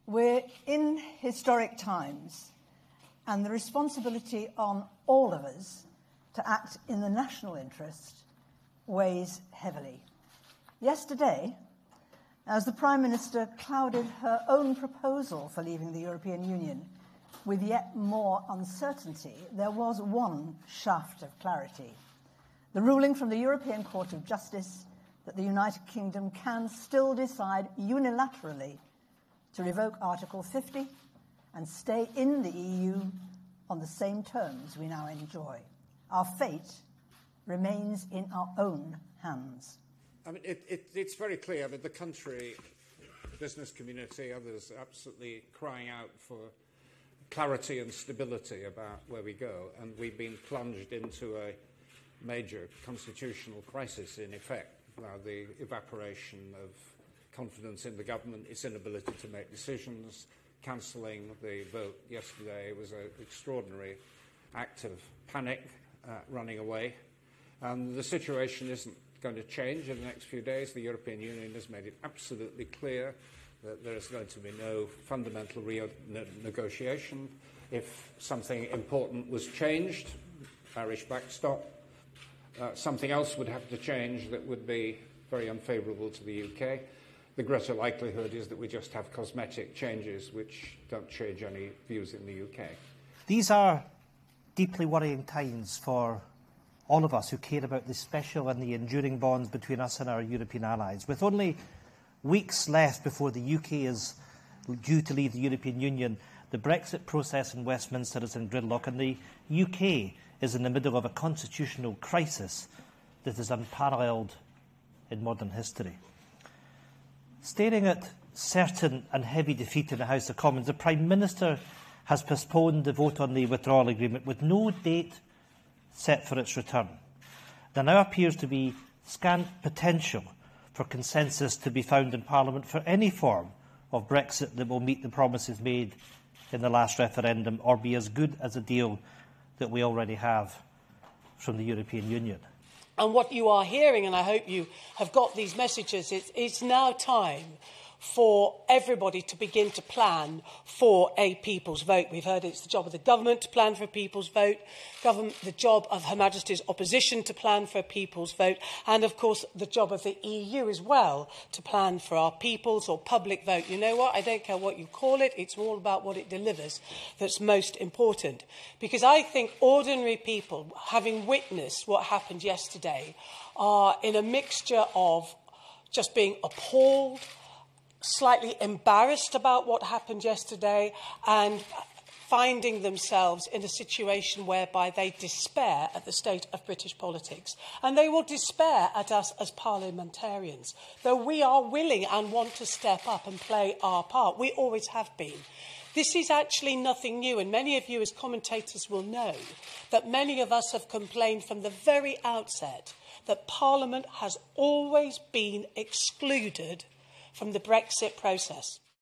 We're in historic times, and the responsibility on all of us to act in the national interest weighs heavily. Yesterday, as the Prime Minister clouded her own proposal for leaving the European Union with yet more uncertainty, there was one shaft of clarity: the ruling from the European Court of Justice that the United Kingdom can still decide unilaterally to revoke Article 50 and stay in the EU on the same terms we now enjoy. Our fate remains in our own hands. I mean, it's very clear that the country, the business community, others are absolutely crying out for clarity and stability about where we go, and we've been plunged into a major constitutional crisis, in effect. Now, the evaporation of confidence in the government, its inability to make decisions, cancelling the vote yesterday was an extraordinary act of panic, running away. The situation isn't going to change in the next few days. The European Union has made it absolutely clear that there is going to be no fundamental renegotiation. If something important was changed, Irish backstop, something else would have to change that would be very unfavourable to the UK. The greater likelihood is that we just have cosmetic changes which don't change any views in the UK. These are deeply worrying times for all of us who care about the special and the enduring bonds between us and our European allies. With only weeks left before the UK is due to leave the European Union, the Brexit process in Westminster is in gridlock, and the UK is in the middle of a constitutional crisis that is unparalleled in modern history. Staring at certain and heavy defeat in the House of Commons, the Prime Minister has postponed the vote on the withdrawal agreement with no date set for its return. There now appears to be scant potential for consensus to be found in Parliament for any form of Brexit that will meet the promises made in the last referendum or be as good as a deal that we already have from the European Union. And what you are hearing, and I hope you have got these messages, it's now time for everybody to begin to plan for a people's vote. We've heard it's the job of the government to plan for a people's vote, the job of Her Majesty's opposition to plan for a people's vote, and of course the job of the EU as well to plan for our people's or public vote. You know what? I don't care what you call it, it's all about what it delivers that's most important. Because I think ordinary people, having witnessed what happened yesterday, are in a mixture of just being appalled, slightly embarrassed about what happened yesterday, and finding themselves in a situation whereby they despair at the state of British politics. And they will despair at us as parliamentarians, though we are willing and want to step up and play our part. We always have been. This is actually nothing new, and many of you as commentators will know that many of us have complained from the very outset that Parliament has always been excluded from the Brexit process.